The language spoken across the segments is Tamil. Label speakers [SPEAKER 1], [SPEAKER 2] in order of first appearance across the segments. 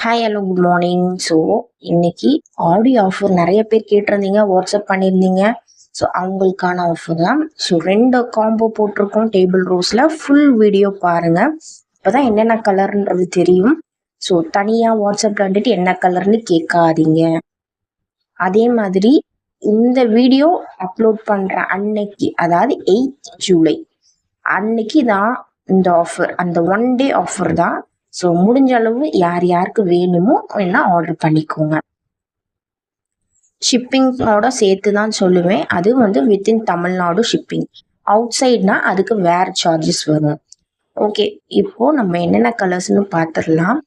[SPEAKER 1] Hi hello good morning. So இன்னைக்கு ஆடியோ ஆஃபர் நிறைய பேர் கேட்டிருந்தீங்க, வாட்ஸ்அப் பண்ணியிருந்தீங்க. ஸோ அவங்களுக்கான ஆஃபர் தான். ஸோ 2 காம்போ போட்டிருக்கோம் டேபிள் ரோஸில். ஃபுல் வீடியோ பாருங்கள், அப்போ தான் என்னென்ன கலர்ன்றது தெரியும். ஸோ தனியாக வாட்ஸ்அப்பில் வந்துட்டு என்ன கலர்னு கேட்காதீங்க. அதே மாதிரி இந்த வீடியோ அப்லோட் பண்ணுற அன்னைக்கு, அதாவது 8 ஜூலை அன்னைக்கு தான் இந்த ஆஃபர், அந்த 1 டே ஆஃபர் தான். ஸோ முடிஞ்ச அளவு யார் யாருக்கு வேணுமோ வேணா ஆர்டர் பண்ணிக்கோங்க. ஷிப்பிங்கோட சேர்த்து தான் சொல்லுவேன். அது வந்து வித்தின் தமிழ்நாடு ஷிப்பிங். அவுட் சைட்னா அதுக்கு வேற சார்ஜஸ் வரும். ஓகே, இப்போ நம்ம என்னென்ன கலர்ஸ்னு பார்த்துடலாம்.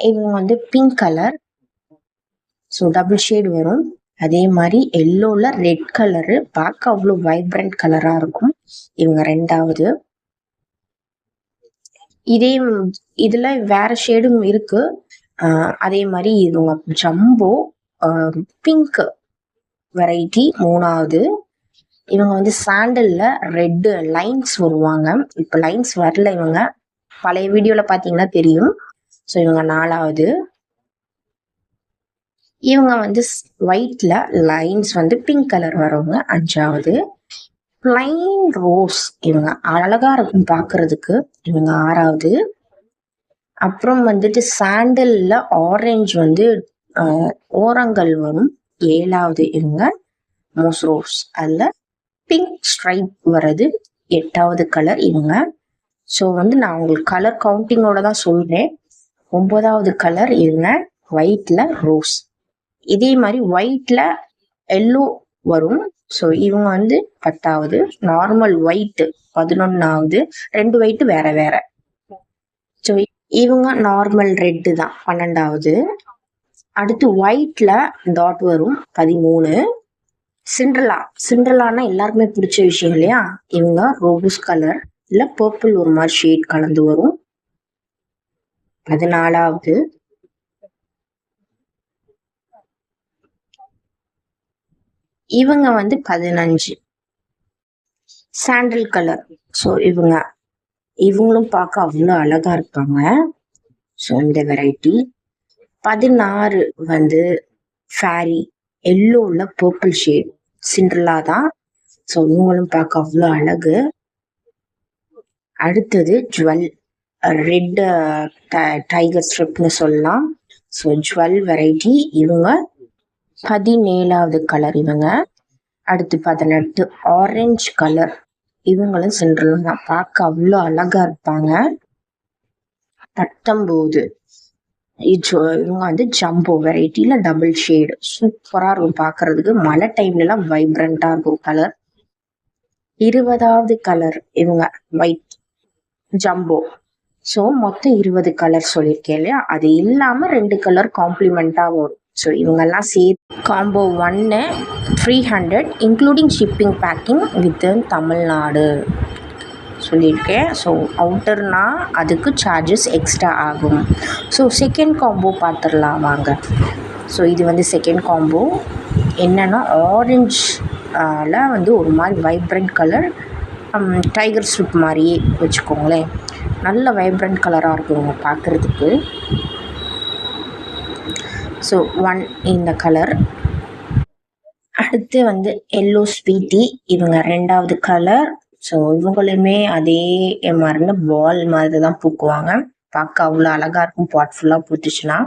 [SPEAKER 1] இவங்க வந்து pink colour, so double shade வரும். அதே மாதிரி எல்லோவில் ரெட் கலரு, பார்க்க அவ்வளோ வைப்ரண்ட் கலராக இருக்கும். இவங்க 2வது. இதே இதுல வேற ஷேடும் இருக்கு. அதே மாதிரி இவங்க ஜம்போ பிங்க் வெரைட்டி 3வது. இவங்க வந்து சாண்டல்ல ரெட்டு லைன்ஸ் வருவாங்க. இப்போ லைன்ஸ் வரல, இவங்க பழைய வீடியோல பாத்தீங்கன்னா தெரியும். ஸோ இவங்க 4வது. இவங்க வந்து ஒயிட்ல லைன்ஸ் வந்து பிங்க் கலர் வரவங்க 5வது. பிளைன் ரோஸ் இவங்க அழகா இருக்கும் பார்க்கறதுக்கு, இவங்க 6வது. அப்புறம் வந்துட்டு சாண்டல்ல ஆரஞ்சு வந்து ஓரங்கள் வரும் 7வது. இவங்க மோஸ் ரோஸ், அதில் பிங்க் ஸ்ட்ரைப் வர்றது 8வது கலர் இவங்க. ஸோ வந்து நான் உங்களுக்கு கலர் கவுண்டிங்கோட தான் சொல்றேன். 9வது கலர் இவங்க ஒயிட்ல ரோஸ். இதே மாதிரி ஒயிட்ல எல்லோ வரும். ஸோ இவங்க வந்து 10வது. Normal white 11வது. 2 ஒயிட் வேற வேற. ஸோ இவங்க நார்மல் ரெட்டு தான் 12வது. அடுத்து ஒயிட்ல டாட் வரும் 13. சிண்ட்ரலானா எல்லாருக்குமே பிடிச்ச விஷயம் இல்லையா. இவங்க ரோஸ் கலர் இல்ல பர்பிள் ஒரு மாதிரி ஷேட் கலந்து வரும் 14வது. இவங்க வந்து 15 சாண்டல் கலர். ஸோ இவங்களும் பார்க்க அவ்வளோ அழகா இருப்பாங்க. ஸோ இந்த வெரைட்டி. 16 வந்து ஃபேரி எல்லோல பர்பிள் ஷேட், சிண்ட்ரலா தான். ஸோ இவங்களும் பார்க்க அவ்வளோ அழகு. அடுத்தது ஜுவல் ரெட் டைகர் ஸ்ட்ரிப்னு சொல்லலாம். ஸோ ஜுவல் வெரைட்டி இவங்க 17வது கலர் இவங்க. அடுத்து 18 ஆரஞ்சு கலர், இவங்களும் சிண்ட்ரலா தான், பார்க்க அவ்வளோ அழகா இருப்பாங்க. 19 இவங்க வந்து ஜம்போ வெரைட்டில டபுள் ஷேடு, சூப்பரா இருக்கும் பார்க்கறதுக்கு. மழை டைம்ல எல்லாம் வைப்ரண்டா இருக்கும் கலர். 20வது கலர் இவங்க ஒயிட் ஜம்போ. ஸோ மொத்தம் 20 கலர் சொல்லியிருக்கேன் இல்லையா. அது இல்லாம 2 கலர் காம்ப்ளிமெண்டா வரும். ஸோ இவங்கெல்லாம் சேர்த்து combo 1 300 including shipping packing within Tamil Nadu சொல்லியிருக்கேன். ஸோ அவுட்டர்னா அதுக்கு சார்ஜஸ் எக்ஸ்ட்ரா ஆகும். ஸோ செகண்ட் காம்போ பார்த்துடலாம் வாங்க. ஸோ இது வந்து செகண்ட் காம்போ. என்னென்னா ஆரஞ்சில் வந்து ஒரு மாதிரி வைப்ரண்ட் கலர், டைகர் ஸ்ட்ரிப் மாதிரியே வச்சுக்கோங்களேன். நல்ல வைப்ரண்ட் கலராக இருக்குங்க பார்க்குறதுக்கு. ஸோ 1 இந்த கலர். அடுத்து வந்து எல்லோ ஸ்வீட்டி, இவங்க 2வது கலர். ஸோ இவங்களுமே அதே மாதிரின்னு பால் மாதிரி தான் பூக்குவாங்க, பார்க்க அவ்வளோ அழகா இருக்கும் பாட் ஃபுல்லாக பூத்துச்சுன்னா.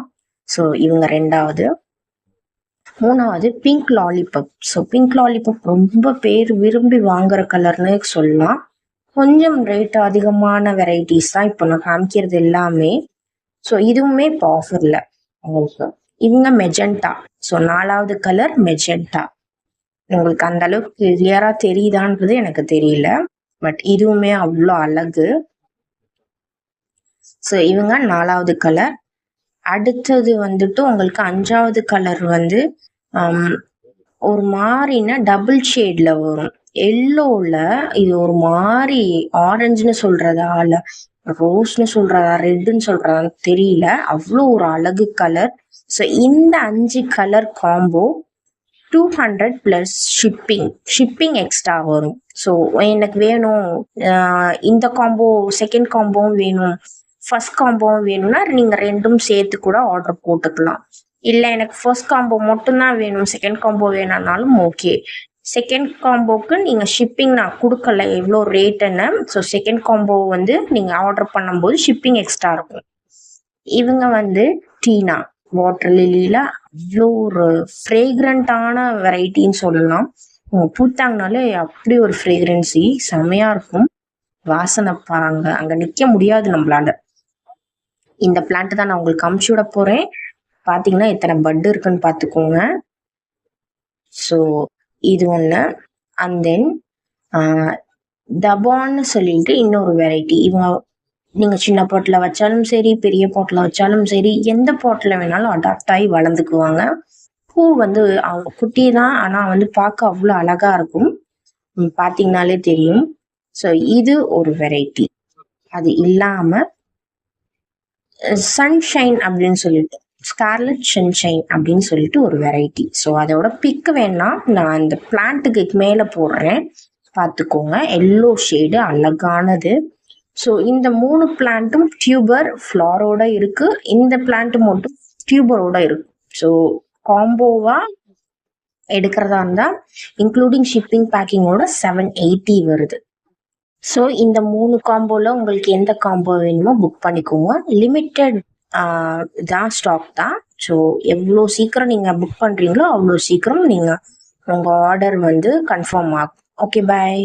[SPEAKER 1] ஸோ இவங்க 2வது. 3வது pink lollipop. So pink lollipop ரொம்ப பேர் விரும்பி வாங்குற கலர்னு சொல்லலாம். கொஞ்சம் ரேட் அதிகமான வெரைட்டிஸ் தான் இப்போ நான் காமிக்கிறது எல்லாமே. ஸோ இதுவுமே இப்போ ஆஃபரில் உங்களுக்கு. இவங்க மெஜெண்டா. ஸோ 4வது கலர் மெஜெண்டா. உங்களுக்கு அந்த அளவுக்கு கிளியரா தெரியுதான்றது எனக்கு தெரியல, பட் இதுவுமே அவ்வளோ அழகு. ஸோ இவங்க 4வது கலர். அடுத்தது வந்துட்டு உங்களுக்கு 5வது கலர் வந்து ஒரு மாதிரின்னா டபுள் ஷேட்ல வரும். எல்லோல இது ஒரு மாதிரி ஆரஞ்சுன்னு சொல்றதா இல்ல ரோஸ்னு சொல்றதா ரெட்டுன்னு சொல்றதா தெரியல, அவ்வளோ ஒரு அழகு கலர். ஸோ இந்த 5 colour combo 200 plus shipping extra வரும். ஸோ எனக்கு வேணும் இந்த காம்போ செகண்ட் காம்போவும் வேணும், ஃபர்ஸ்ட் காம்போ வேணும்னா நீங்கள் ரெண்டும் சேர்த்து கூட ஆர்டர் போட்டுக்கலாம். இல்லை எனக்கு ஃபர்ஸ்ட் காம்போ மட்டும்தான் வேணும், செகண்ட் காம்போ வேணாம்னாலும் ஓகே. செகண்ட் காம்போக்கு நீங்கள் ஷிப்பிங் நான் கொடுக்கல எவ்வளோ ரேட்டுன்னு. ஸோ செகண்ட் காம்போ வந்து நீங்கள் ஆர்டர் பண்ணும்போது ஷிப்பிங் எக்ஸ்ட்ரா இருக்கும். இவங்க வந்து டீனா வாட்டர் லிலியில் அவ்வளோ ஒரு ஃப்ரேக்ரண்ட்டான வெரைட்டின்னு சொல்லலாம். பூத்தாங்கனாலே அப்படி ஒரு ஃப்ரேக்ரன்சி செம்மையாக இருக்கும். வாசனை பாருங்க, அங்கே நிற்க முடியாது நம்மளால. இந்த பிளான்ட் தான் நான் உங்களுக்கு அமுச்சு விட போகிறேன். பார்த்தீங்கன்னா எத்தனை பட்டு இருக்குன்னு பார்த்துக்கோங்க. ஸோ இது ஒன்று. அண்ட் தென் தபான்னு சொல்லிட்டு இன்னொரு வெரைட்டி. இவங்க நீங்கள் சின்ன பாட்டில் வச்சாலும் சரி, பெரிய பாட்டில் வச்சாலும் சரி, எந்த பாட்டில் வேணாலும் அடாப்ட் ஆகி வளர்ந்துக்குவாங்க. பூ வந்து அவங்க குட்டி தான், ஆனால் வந்து பார்க்க அவ்வளோ அழகாக இருக்கும். பார்த்தீங்கனாலே தெரியும். ஸோ இது ஒரு வெரைட்டி. அது இல்லாமல் சன்ஷைன் அப்படின்னு சொல்லிட்டு, ஸ்கார்லட் சன்ஷைன் அப்படின்னு சொல்லிட்டு ஒரு வெரைட்டி. ஸோ அதோட பிக்கு வேணா நான் இந்த பிளான்ட்டுக்கு மேலே போடுறேன், பார்த்துக்கோங்க. எல்லோ ஷேடு அழகானது. ஸோ இந்த 3 பிளான்ட்டும் டியூபர் ஃப்ளாரோட இருக்கு. இந்த பிளான்ட் மட்டும் டியூபரோட இருக்கு. ஸோ காம்போவா எடுக்கிறதா இருந்தால் இன்க்ளூடிங் ஷிப்பிங் பேக்கிங்கோட 780 வருது. ஸோ இந்த 3 காம்போவில் உங்களுக்கு எந்த காம்போ வேணுமோ புக் பண்ணிக்கோங்க. லிமிட்டட் தான் ஸ்டாக் தான். ஸோ எவ்வளோ சீக்கிரம் நீங்கள் புக் பண்ணுறீங்களோ அவ்வளோ சீக்கிரம் நீங்கள் உங்கள் ஆர்டர் வந்து கன்ஃபார்ம் ஆகும். ஓகே, பாய்.